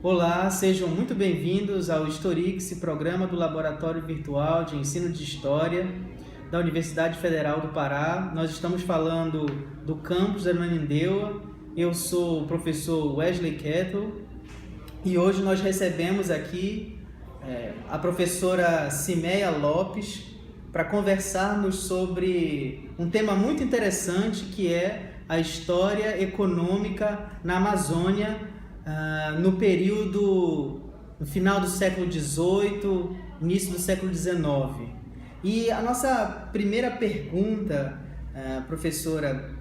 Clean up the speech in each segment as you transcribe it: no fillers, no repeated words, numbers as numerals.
Olá, sejam muito bem-vindos ao Historix, programa do Laboratório Virtual de Ensino de História da Universidade Federal do Pará. Nós estamos falando do campus da Ananindeua. Eu sou o professor Wesley Kettle e hoje nós recebemos aqui a professora Cimeia Lopes para conversarmos sobre um tema muito interessante que é a história econômica na Amazônia no final do século XVIII, início do século XIX. E a nossa primeira pergunta, professora,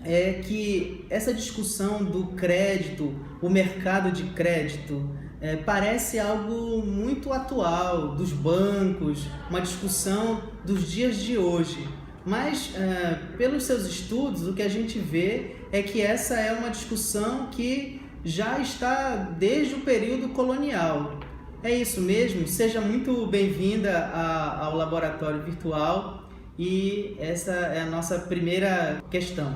é que essa discussão do crédito, o mercado de crédito, parece algo muito atual, dos bancos, uma discussão dos dias de hoje. Mas, pelos seus estudos, o que a gente vê é que essa é uma discussão que já está desde o período colonial. É isso mesmo? Seja muito bem-vinda ao Laboratório Virtual e essa é a nossa primeira questão.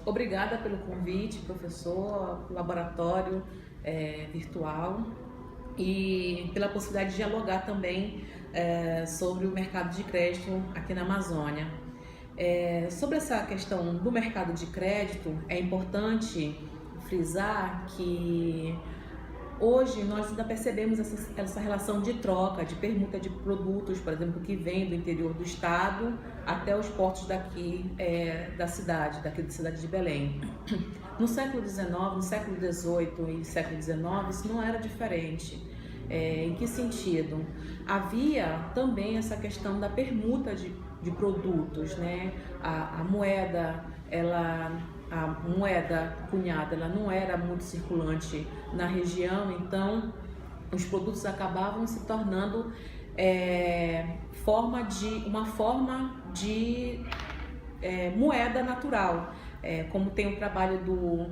Obrigada pelo convite, professor, Laboratório Virtual, e pela possibilidade de dialogar também sobre o mercado de crédito aqui na Amazônia. Sobre essa questão do mercado de crédito, é importante frisar que hoje nós ainda percebemos essa relação de troca, de permuta de produtos, por exemplo, que vem do interior do estado até os portos daqui da cidade de Belém. No século XIX, no século XVIII e século XIX, isso não era diferente. Em que sentido? Havia também essa questão da permuta de produtos, né? A moeda cunhada, ela não era muito circulante na região, então os produtos acabavam se tornando uma forma de moeda natural, como tem o trabalho do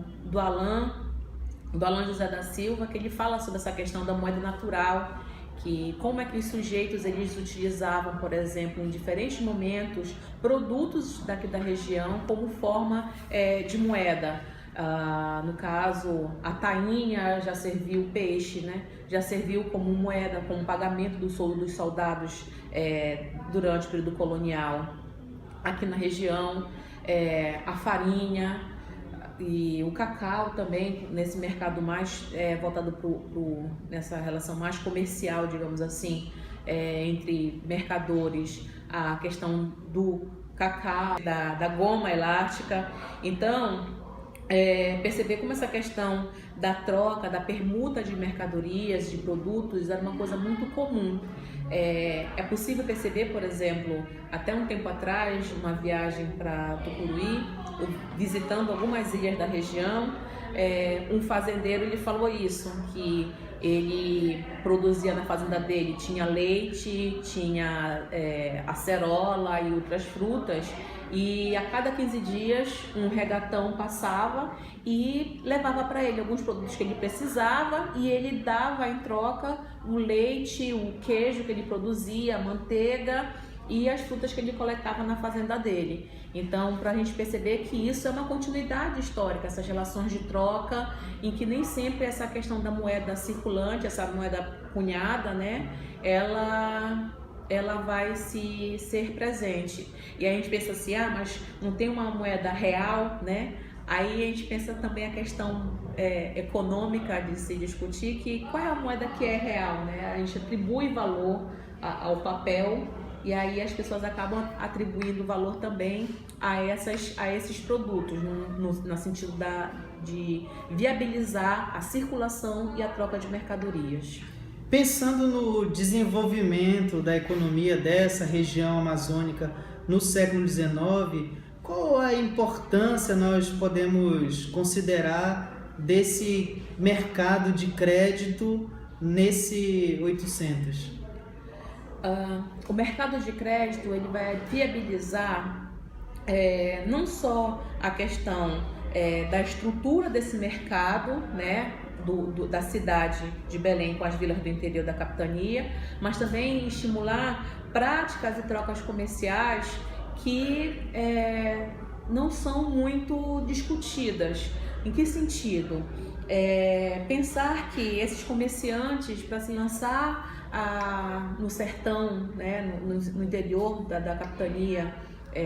Alain José da Silva, que ele fala sobre essa questão da moeda natural, que como é que os sujeitos eles utilizavam, por exemplo, em diferentes momentos, produtos daqui da região como forma de moeda. No caso, a tainha já serviu peixe, né? Já serviu como moeda, como pagamento do soldo dos soldados durante o período colonial. Aqui na região, a farinha e o cacau também, nesse mercado mais voltado nessa relação mais comercial, digamos assim, entre mercadores, a questão do cacau, da goma elástica. Então, perceber como essa questão da troca, da permuta de mercadorias, de produtos, era uma coisa muito comum. É possível perceber, por exemplo, até um tempo atrás, uma viagem para Tucuruí, visitando algumas ilhas da região, um fazendeiro ele falou isso, que ele produzia na fazenda dele, tinha leite, tinha acerola e outras frutas, e a cada 15 dias um regatão passava e levava para ele alguns produtos que ele precisava, e ele dava em troca o leite, o queijo que ele produzia, a manteiga e as frutas que ele coletava na fazenda dele. Então, para a gente perceber que isso é uma continuidade histórica, essas relações de troca, em que nem sempre essa questão da moeda circulante, essa moeda cunhada, né, ela vai ser presente. E aí a gente pensa assim, mas não tem uma moeda real, né? Aí a gente pensa também a questão econômica de se discutir, que qual é a moeda que é real, né? A gente atribui valor ao papel, e aí as pessoas acabam atribuindo valor também a esses produtos, no sentido de viabilizar a circulação e a troca de mercadorias. Pensando no desenvolvimento da economia dessa região amazônica no século XIX, qual a importância nós podemos considerar desse mercado de crédito nesse 800? O mercado de crédito ele vai viabilizar não só a questão da estrutura desse mercado, né, da cidade de Belém com as vilas do interior da capitania, mas também estimular práticas e trocas comerciais que não são muito discutidas. Em que sentido? pensar que esses comerciantes, para se lançar no sertão, né, no interior da capitania,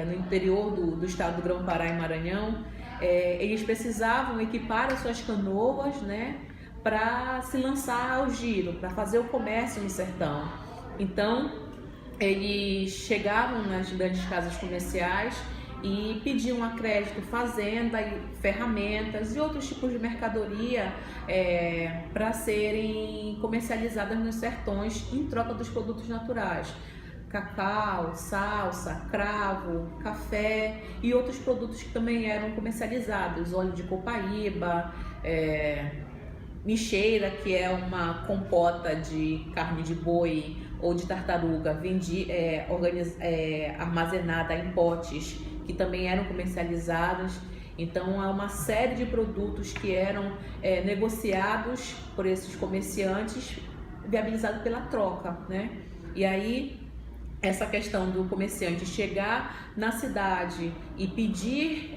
no interior do estado do Grão-Pará e Maranhão, eles precisavam equipar as suas canoas, né, para se lançar ao giro, para fazer o comércio no sertão. Então, eles chegavam nas grandes casas comerciais e pediam a crédito fazenda e ferramentas e outros tipos de mercadoria para serem comercializadas nos sertões em troca dos produtos naturais. Cacau, salsa, cravo, café e outros produtos que também eram comercializados, óleo de copaíba, micheira, que é uma compota de carne de boi ou de tartaruga armazenada em potes, que também eram comercializados. Então, há uma série de produtos que eram negociados por esses comerciantes, viabilizados pela troca, né? E aí, essa questão do comerciante chegar na cidade e pedir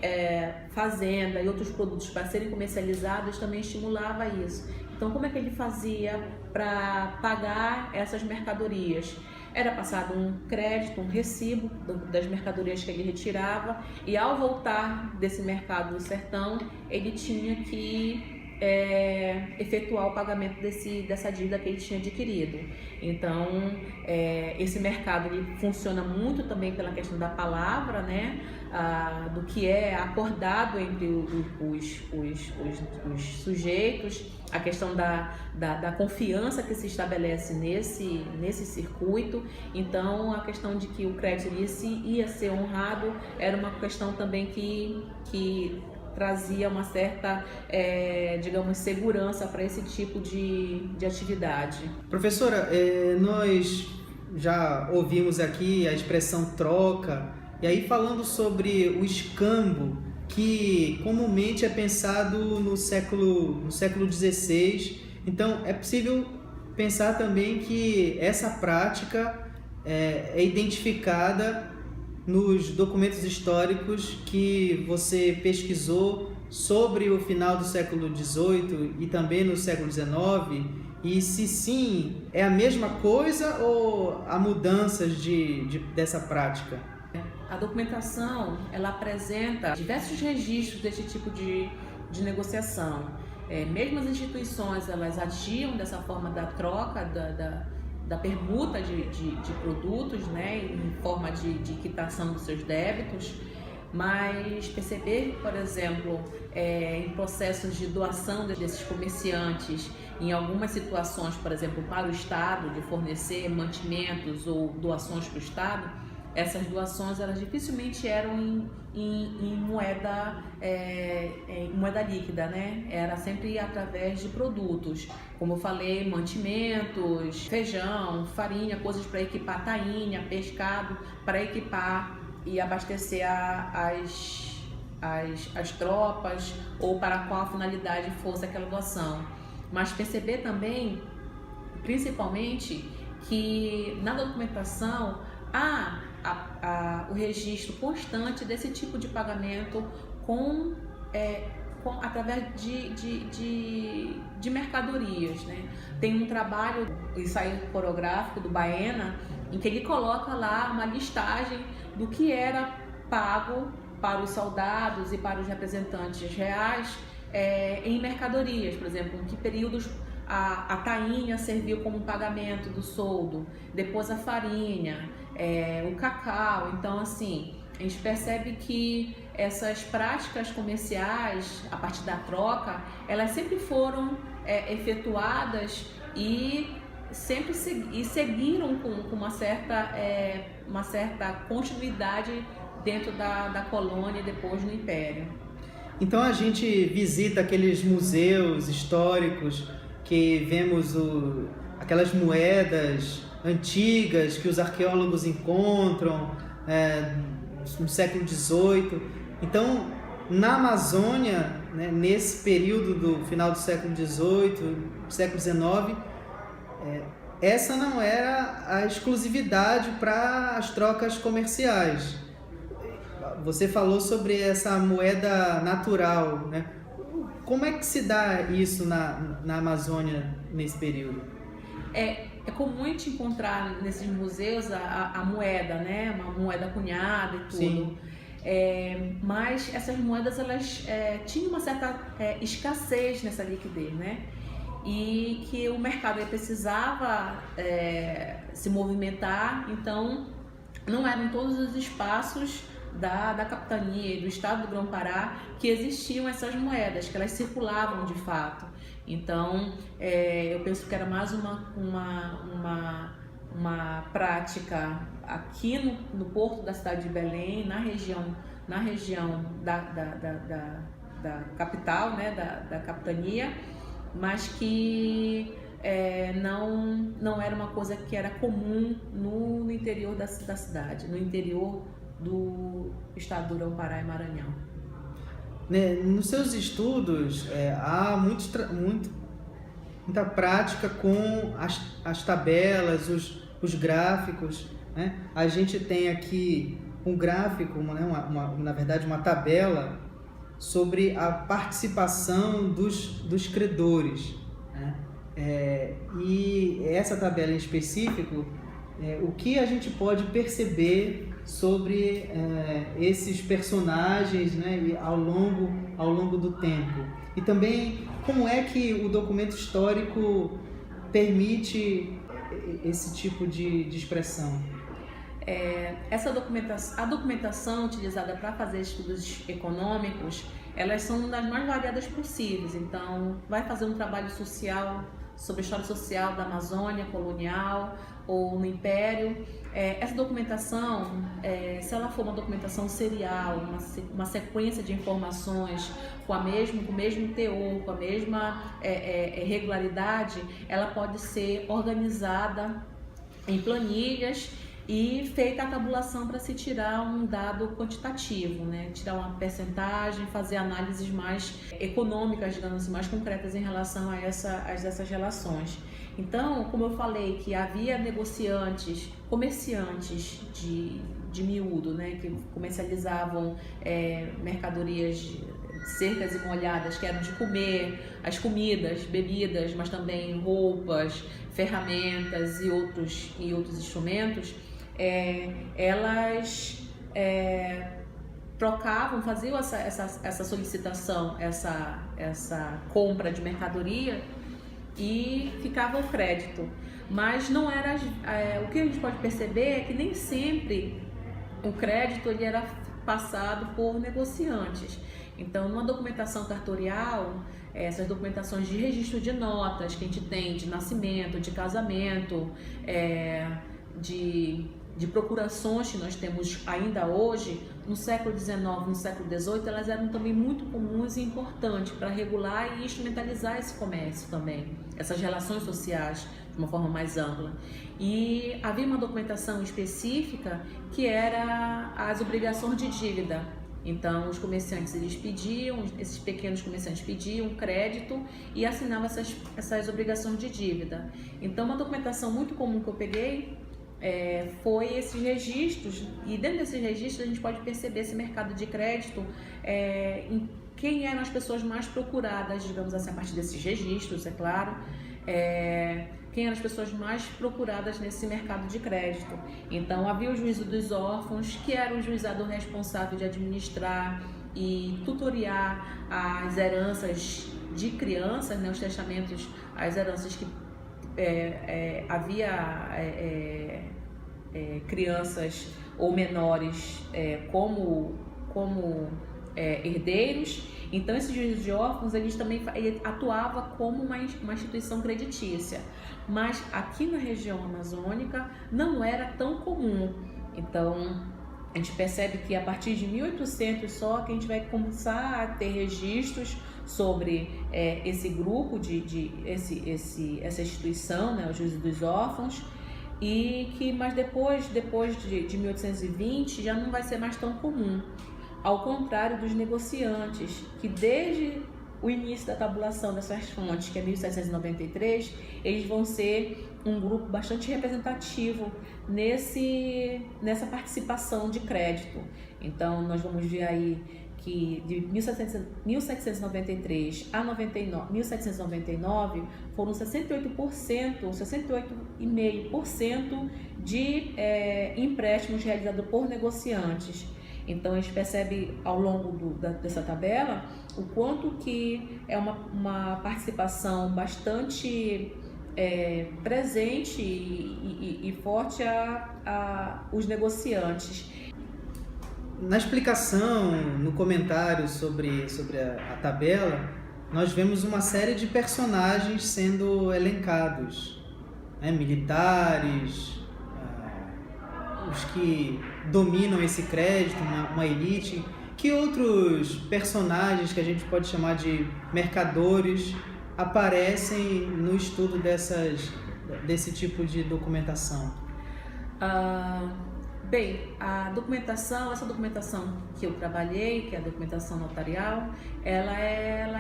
fazenda e outros produtos para serem comercializados também estimulava isso. Então, como é que ele fazia para pagar essas mercadorias? Era passado um crédito, um recibo das mercadorias que ele retirava, e ao voltar desse mercado do sertão, ele tinha que efetuar o pagamento dessa dívida que ele tinha adquirido. Então, esse mercado ele funciona muito também pela questão da palavra, né? Do que é acordado entre os sujeitos, a questão da confiança que se estabelece nesse circuito. Então, a questão de que o crédito ia ser honrado era uma questão também que trazia uma certa, digamos, segurança para esse tipo de atividade. Professora, nós já ouvimos aqui a expressão troca, e aí falando sobre o escambo, que comumente é pensado no século XVI, então é possível pensar também que essa prática é identificada nos documentos históricos que você pesquisou sobre o final do século XVIII e também no século XIX, e se sim, é a mesma coisa ou há mudanças dessa prática? A documentação, ela apresenta diversos registros desse tipo de negociação. Mesmo as instituições, elas agiam dessa forma da troca, da permuta de produtos, né, em forma de quitação dos seus débitos, mas perceber, por exemplo, em processos de doação desses comerciantes, em algumas situações, por exemplo, para o Estado, de fornecer mantimentos ou doações para o Estado, essas doações elas dificilmente eram em moeda líquida, né? Era sempre através de produtos, como eu falei, mantimentos, feijão, farinha, coisas para equipar tainha, pescado, para equipar e abastecer as tropas, ou para qual finalidade fosse aquela doação. Mas perceber também, principalmente, que na documentação há o registro constante desse tipo de pagamento através de mercadorias, né? Tem um trabalho, o ensaio coreográfico do Baena, em que ele coloca lá uma listagem do que era pago para os soldados e para os representantes reais em mercadorias. Por exemplo, em que períodos a tainha serviu como pagamento do soldo, depois a farinha, o cacau. Então, assim, a gente percebe que essas práticas comerciais, a partir da troca, elas sempre foram efetuadas e sempre seguiram com uma certa continuidade dentro da colônia e depois no Império. Então a gente visita aqueles museus históricos que vemos aquelas moedas antigas que os arqueólogos encontram no século XVIII. Então, na Amazônia, né, nesse período do final do século XVIII, século XIX, essa não era a exclusividade para as trocas comerciais. Você falou sobre essa moeda natural, né? como é que se dá isso na Amazônia nesse período? É comum a gente encontrar nesses museus a moeda, né? Uma moeda cunhada e tudo. Sim. Mas essas moedas, elas tinham uma certa escassez nessa liquidez, né? E que o mercado precisava se movimentar, então não eram todos os espaços da capitania e do estado do Grão-Pará que existiam essas moedas, que elas circulavam de fato. Então, eu penso que era mais uma prática aqui no porto da cidade de Belém, na região da capital, né, da capitania, mas que não era uma coisa que era comum no interior da cidade, no interior do estado do Grão-Pará e Maranhão. Nos seus estudos, há muita prática com as tabelas, os gráficos, né? A gente tem aqui um gráfico, na verdade uma tabela sobre a participação dos credores, né? E essa tabela em específico, o que a gente pode perceber sobre esses personagens, né, ao longo do tempo. E também como é que o documento histórico permite esse tipo de expressão. A documentação utilizada para fazer estudos econômicos, elas são das mais variadas possíveis. Então, vai fazer um trabalho social sobre a história social da Amazônia colonial ou no Império. Essa documentação, se ela for uma documentação serial, uma sequência de informações com o mesmo teor, com a mesma regularidade, ela pode ser organizada em planilhas e feita a tabulação para se tirar um dado quantitativo, né? Tirar uma percentagem, fazer análises mais econômicas, digamos assim, mais concretas em relação a essas relações. Então, como eu falei, que havia comerciantes de miúdo, né, que comercializavam mercadorias secas e molhadas, que eram de comer, as comidas, bebidas, mas também roupas, ferramentas e outros instrumentos. Elas trocavam, faziam essa solicitação, essa compra de mercadoria e ficava o crédito. Mas não era, o que a gente pode perceber é que nem sempre o crédito ele era passado por negociantes. Então, numa documentação cartorial, essas documentações de registro de notas que a gente tem de nascimento, de casamento, de procurações que nós temos ainda hoje, no século XIX, no século XVIII, elas eram também muito comuns e importantes para regular e instrumentalizar esse comércio também, essas relações sociais de uma forma mais ampla. E havia uma documentação específica que era as obrigações de dívida. Então, os comerciantes, esses pequenos comerciantes pediam crédito e assinavam essas obrigações de dívida. Então, uma documentação muito comum que eu peguei foi esses registros, e dentro desses registros a gente pode perceber esse mercado de crédito, em quem eram as pessoas mais procuradas, digamos assim, a partir desses registros, é claro, quem eram as pessoas mais procuradas nesse mercado de crédito. Então, havia o juízo dos órfãos, que era o juizado responsável de administrar e tutoriar as heranças de crianças, né, os testamentos, as heranças que havia crianças ou menores como herdeiros. Então, esse juízo de órfãos ele atuava como uma instituição creditícia, mas aqui na região amazônica não era tão comum. Então, a gente percebe que a partir de 1800 só que a gente vai começar a ter registros sobre esse grupo, essa instituição, né, o Juízo dos Órfãos, mas depois de 1820 já não vai ser mais tão comum, ao contrário dos negociantes, que desde o início da tabulação dessas fontes, que é 1793, eles vão ser um grupo bastante representativo nessa participação de crédito. Então, nós vamos ver aí que de 1793 a 1799 foram 68%, 68,5% de empréstimos realizados por negociantes. Então a gente percebe ao longo dessa tabela o quanto que é uma participação bastante presente e forte a os negociantes. Na explicação, no comentário sobre a tabela, nós vemos uma série de personagens sendo elencados, né? Militares, os que dominam esse crédito, uma elite. Que outros personagens que a gente pode chamar de mercadores aparecem no estudo desse tipo de documentação? Bem, essa documentação que eu trabalhei, que é a documentação notarial, ela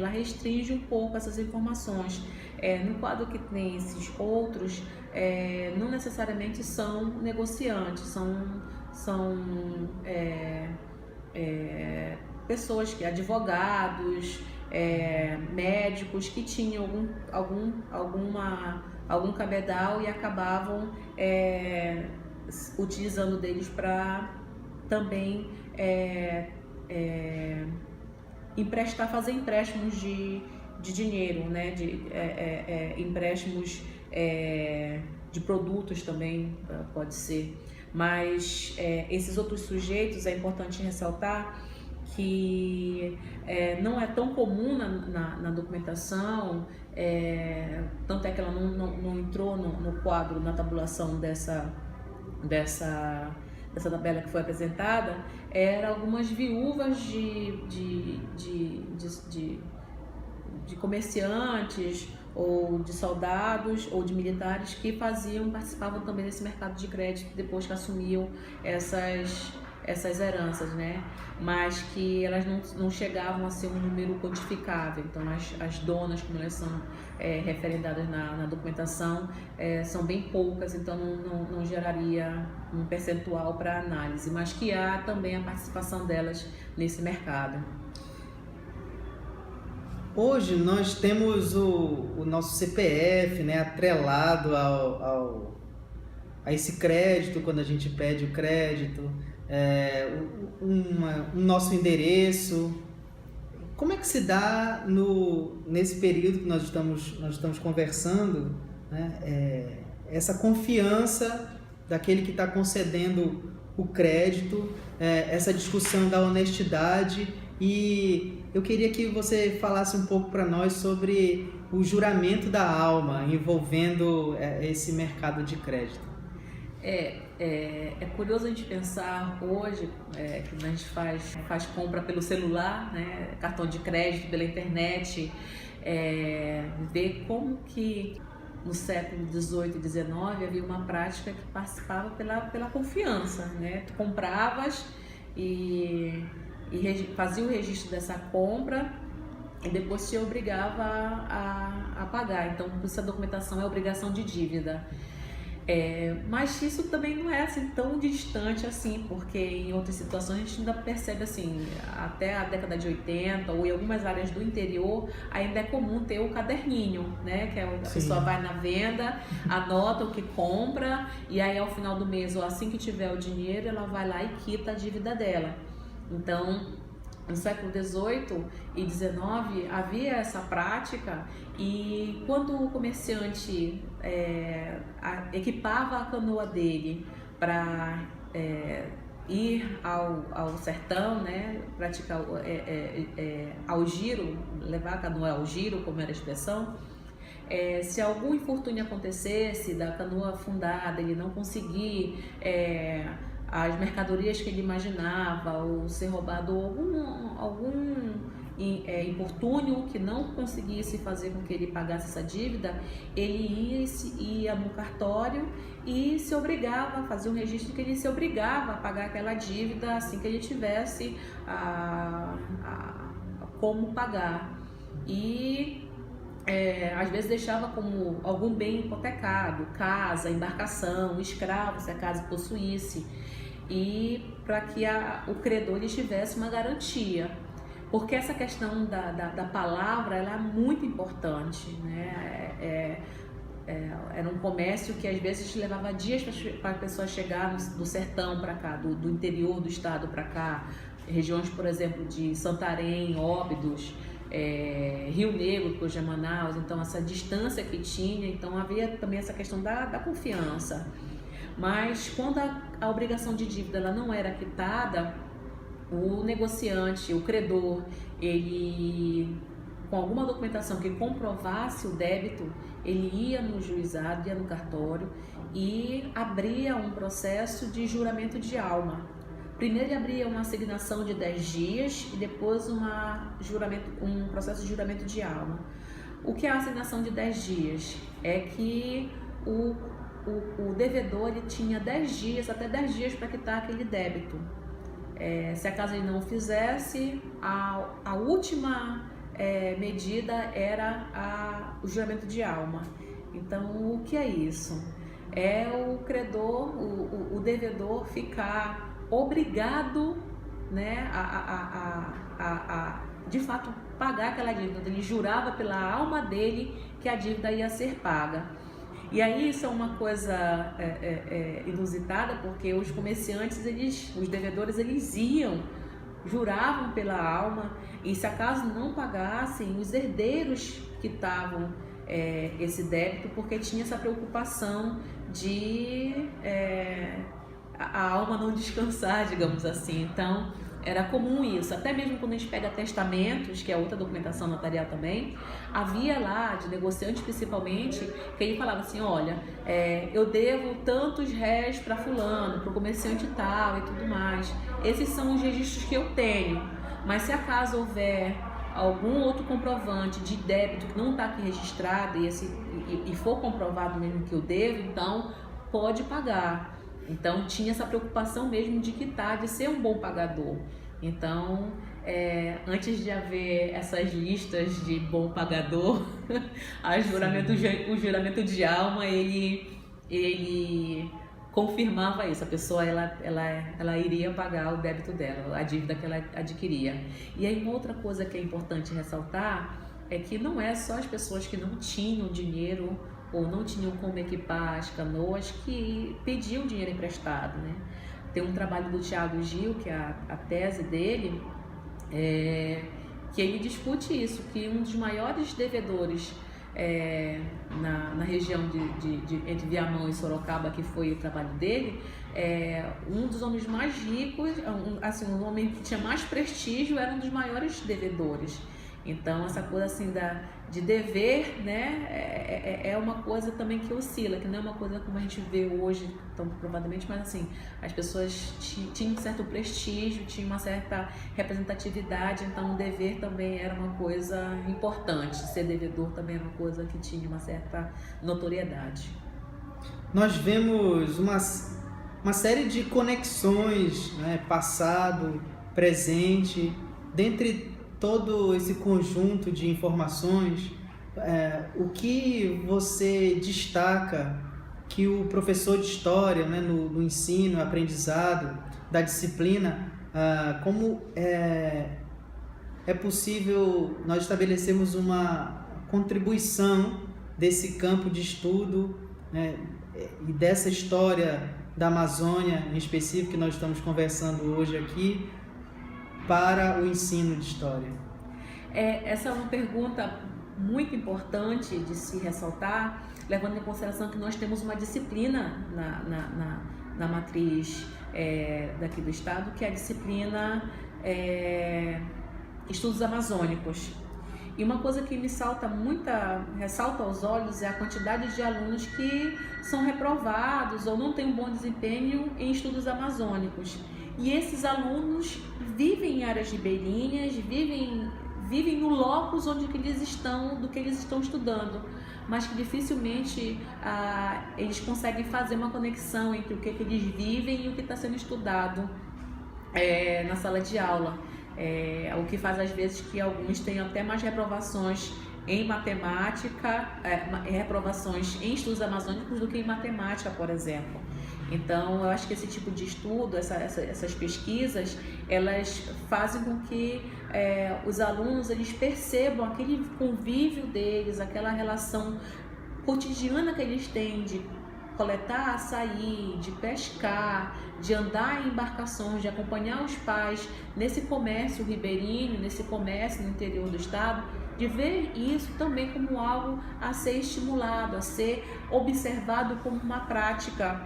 restringe um pouco essas informações. No quadro que tem esses outros, não necessariamente são negociantes, são pessoas, advogados, médicos que tinham algum cabedal e acabavam utilizando deles para também fazer empréstimos de dinheiro, né? Empréstimos de produtos também pode ser. Mas esses outros sujeitos, é importante ressaltar que não é tão comum na documentação, tanto é que ela não entrou no quadro, na tabulação dessa tabela que foi apresentada, eram algumas viúvas de comerciantes ou de soldados ou de militares que participavam também desse mercado de crédito depois que assumiam essas heranças, né? Mas que elas não chegavam a ser um número quantificável. Então as donas, como elas são referendadas na documentação, são bem poucas, então não geraria um percentual para análise, mas que há também a participação delas nesse mercado. Hoje nós temos o nosso CPF, né, atrelado a esse crédito, quando a gente pede o crédito, o nosso endereço. Como é que se dá nesse período que nós estamos conversando, né, essa confiança daquele que está concedendo o crédito, essa discussão da honestidade? E eu queria que você falasse um pouco para nós sobre o juramento da alma envolvendo esse mercado de crédito. É curioso a gente pensar hoje que a gente faz compra pelo celular, né, cartão de crédito pela internet, ver como que no século XVIII e XIX havia uma prática que participava pela confiança, né? Tu compravas e fazia o registro dessa compra e depois se obrigava a pagar. Então, essa documentação é obrigação de dívida. Mas isso também não é assim tão distante assim, porque em outras situações a gente ainda percebe assim, até a década de 80 ou em algumas áreas do interior ainda é comum ter o caderninho, né? Que a pessoa vai na venda, anota o que compra e aí ao final do mês ou assim que tiver o dinheiro ela vai lá e quita a dívida dela. Então, no século XVIII e XIX havia essa prática e quando o comerciante equipava a canoa dele para ir ao sertão, né, praticar ao giro, levar a canoa ao giro, como era a expressão, se algum infortúnio acontecesse da canoa afundada, ele não conseguir as mercadorias que ele imaginava, ou ser roubado algum importúnio que não conseguisse fazer com que ele pagasse essa dívida, ele ia no cartório e se obrigava a fazer um registro que ele se obrigava a pagar aquela dívida assim que ele tivesse como pagar. E às vezes deixava como algum bem hipotecado, casa, embarcação, escravo, se a casa possuísse. e para que o credor ele tivesse uma garantia. Porque essa questão da palavra ela é muito importante, né? Era um comércio que às vezes levava dias para a pessoa chegar do sertão para cá, do interior do estado para cá, regiões, por exemplo, de Santarém, Óbidos, Rio Negro, que hoje é Manaus. Então essa distância que tinha, então havia também essa questão da confiança. Mas quando a obrigação de dívida ela não era quitada, o negociante, o credor, ele, com alguma documentação que comprovasse o débito, ele ia no juizado, ia no cartório e abria um processo de juramento de alma. Primeiro ele abria uma assignação de 10 dias e depois um processo de juramento de alma. O que é a assignação de 10 dias? É que o devedor ele tinha 10 dias, até 10 dias para quitar aquele débito. Se acaso ele não fizesse, a última medida era o juramento de alma. Então, o que é isso? É o credor, o devedor ficar obrigado, né, a de fato pagar aquela dívida. Ele jurava pela alma dele que a dívida ia ser paga. E aí isso é uma coisa inusitada, porque os comerciantes, os devedores, eles juravam pela alma, e se acaso não pagassem, os herdeiros quitavam esse débito, porque tinha essa preocupação de a alma não descansar, digamos assim. Então era comum isso, até mesmo quando a gente pega testamentos, que é outra documentação notarial também, havia lá, de negociante principalmente, que ele falava assim, olha, eu devo tantos réis para fulano, para o comerciante tal e tudo mais. Esses são os registros que eu tenho, mas se acaso houver algum outro comprovante de débito que não está aqui registrado e for comprovado mesmo que eu devo, então pode pagar. Então tinha essa preocupação mesmo de quitar, de ser um bom pagador. Então, antes de haver essas listas de bom pagador, o juramento de alma, ele confirmava isso. A pessoa ela iria pagar o débito dela, a dívida que ela adquiria. E aí uma outra coisa que é importante ressaltar é que não é só as pessoas que não tinham dinheiro ou não tinham como equipar as canoas que pediam dinheiro emprestado, né? Tem um trabalho do Thiago Gil, que é a tese dele, que ele discute isso, que um dos maiores devedores na região entre Viamão e Sorocaba, que foi o trabalho dele, um dos homens mais ricos, um homem que tinha mais prestígio, era um dos maiores devedores. Então essa coisa assim de dever, né, é uma coisa também que oscila, que não é uma coisa como a gente vê hoje tão provadamente, mas assim, as pessoas tinham um certo prestígio, tinham uma certa representatividade, então o dever também era uma coisa importante, ser devedor também era uma coisa que tinha uma certa notoriedade. Nós vemos uma série de conexões, né, passado, presente, dentre todo esse conjunto de informações. O que você destaca que o professor de história, né, no ensino, aprendizado da disciplina, como é possível nós estabelecermos uma contribuição desse campo de estudo, né, e dessa história da Amazônia em específico que nós estamos conversando hoje aqui, para o ensino de história? Essa é uma pergunta muito importante de se ressaltar, levando em consideração que nós temos uma disciplina na matriz daqui do estado, que é a disciplina Estudos Amazônicos. E uma coisa que me ressalta aos olhos é a quantidade de alunos que são reprovados ou não têm um bom desempenho em estudos amazônicos. E esses alunos vivem em áreas ribeirinhas, vivem no locus do que eles estão estudando, mas que dificilmente eles conseguem fazer uma conexão entre o que eles vivem e o que está sendo estudado na sala de aula. O que faz às vezes que alguns tenham até mais reprovações em matemática, reprovações em estudos amazônicos do que em matemática, por exemplo. Então, eu acho que esse tipo de estudo, essas pesquisas, elas fazem com que os alunos eles percebam aquele convívio deles, aquela relação cotidiana que eles têm de coletar açaí, de pescar, de andar em embarcações, de acompanhar os pais nesse comércio ribeirinho, nesse comércio no interior do estado, de ver isso também como algo a ser estimulado, a ser observado como uma prática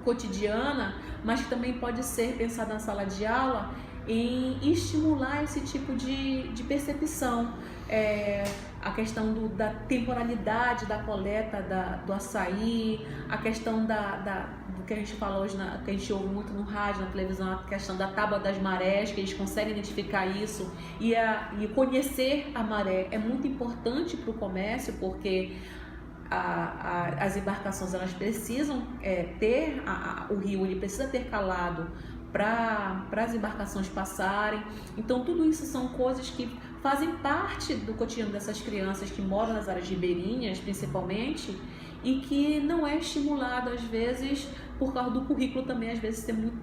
cotidiana, mas que também pode ser pensada na sala de aula em estimular esse tipo de percepção. A questão da temporalidade da coleta do açaí, a questão do que a gente fala hoje, que a gente ouve muito no rádio, na televisão, a questão da tábua das marés, que eles conseguem identificar isso, e conhecer a maré é muito importante para o comércio, porque as embarcações elas precisam ter, o rio ele precisa ter calado para as embarcações passarem. Então tudo isso são coisas que fazem parte do cotidiano dessas crianças que moram nas áreas ribeirinhas principalmente, e que não é estimulado às vezes por causa do currículo também às vezes ser muito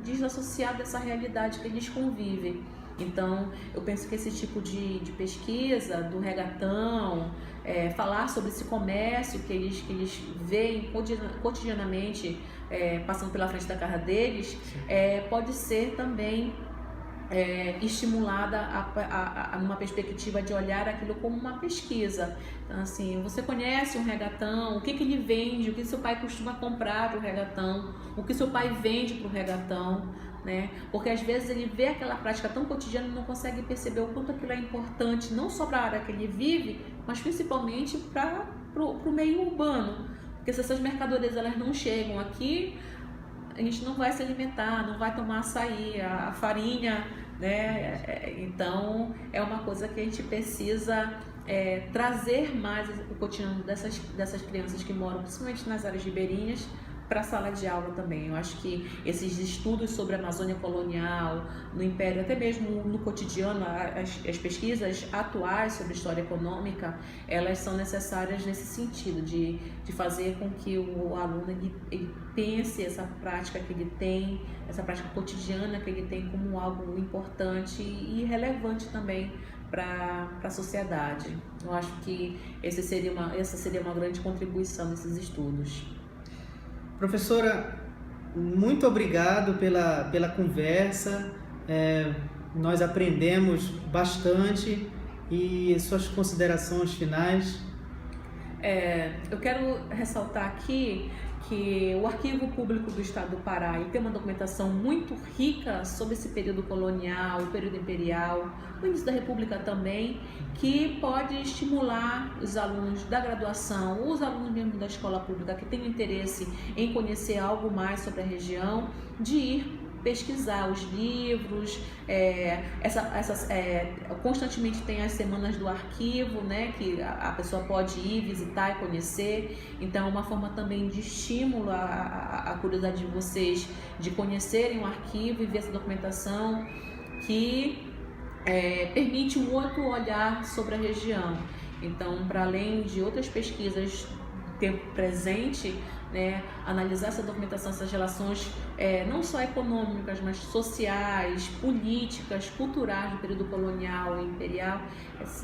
desassociado dessa realidade que eles convivem. Então, eu penso que esse tipo de pesquisa do regatão, falar sobre esse comércio que eles veem cotidianamente passando pela frente da casa deles, pode ser também estimulada a uma perspectiva de olhar aquilo como uma pesquisa. Então, assim, você conhece um regatão, o que ele vende, o que seu pai costuma comprar para o regatão, o que seu pai vende para o regatão, né? Porque às vezes ele vê aquela prática tão cotidiana e não consegue perceber o quanto aquilo é importante, não só para a área que ele vive, mas principalmente para o meio urbano. Porque se essas mercadorias elas não chegam aqui, a gente não vai se alimentar, não vai tomar açaí, a farinha, né? Então é uma coisa que a gente precisa trazer mais o cotidiano dessas crianças que moram principalmente nas áreas ribeirinhas para a sala de aula também. Eu acho que esses estudos sobre a Amazônia colonial, no Império, até mesmo no cotidiano, as pesquisas atuais sobre história econômica, elas são necessárias nesse sentido, de fazer com que o aluno ele pense essa prática que ele tem, essa prática cotidiana que ele tem como algo importante e relevante também para a sociedade. Eu acho que essa seria uma grande contribuição nesses estudos. Professora, muito obrigado pela conversa, nós aprendemos bastante, e suas considerações finais? Eu quero ressaltar aqui que o Arquivo Público do Estado do Pará tem uma documentação muito rica sobre esse período colonial, o período imperial, o início da República também, que pode estimular os alunos da graduação, os alunos mesmo da escola pública que têm interesse em conhecer algo mais sobre a região, de ir pesquisar os livros, constantemente tem as semanas do arquivo, né, que a pessoa pode ir visitar e conhecer. Então é uma forma também de estímulo à curiosidade de vocês de conhecerem o arquivo e ver essa documentação que permite um outro olhar sobre a região. Então, para além de outras pesquisas do tempo presente, né, analisar essa documentação, essas relações não só econômicas, mas sociais, políticas, culturais do período colonial e imperial,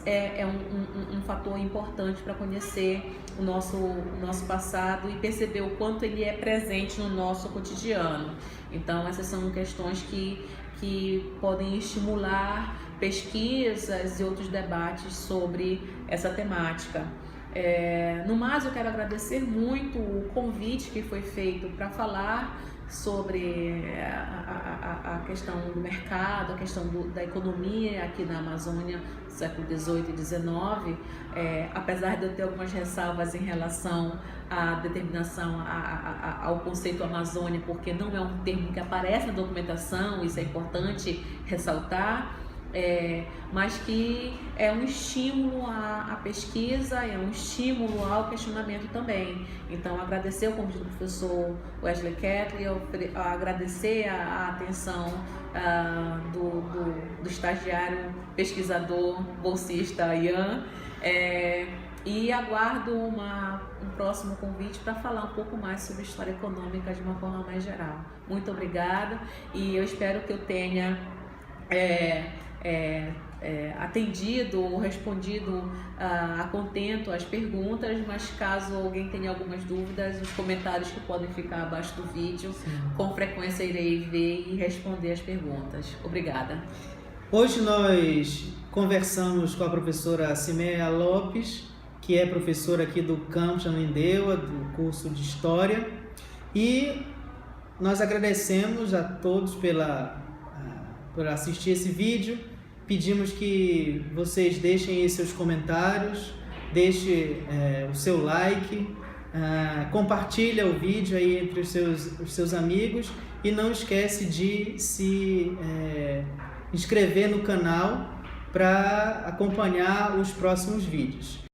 é um fator importante para conhecer o nosso passado e perceber o quanto ele é presente no nosso cotidiano. Então, essas são questões que podem estimular pesquisas e outros debates sobre essa temática. No mais, eu quero agradecer muito o convite que foi feito para falar sobre a questão do mercado, a questão da economia aqui na Amazônia do século XVIII e XIX. Apesar de eu ter algumas ressalvas em relação à determinação ao conceito Amazônia, porque não é um termo que aparece na documentação, isso é importante ressaltar. Mas que é um estímulo à pesquisa, é um estímulo ao questionamento também. Então, agradecer o convite do professor Wesley Kettler, agradecer a atenção do estagiário pesquisador bolsista Ian, E aguardo um próximo convite para falar um pouco mais sobre história econômica de uma forma mais geral. Muito obrigada e eu espero que eu tenha atendido ou respondido a contento as perguntas, mas caso alguém tenha algumas dúvidas, os comentários que podem ficar abaixo do vídeo, sim, com frequência irei ver e responder as perguntas. Obrigada. Hoje nós conversamos com a professora Cimeia Lopes, que é professora aqui do campus Ananindeua, do curso de História, e nós agradecemos a todos por assistir esse vídeo. Pedimos que vocês deixem aí seus comentários, deixem o seu like, compartilha o vídeo aí entre os seus amigos e não esquece de se inscrever no canal para acompanhar os próximos vídeos.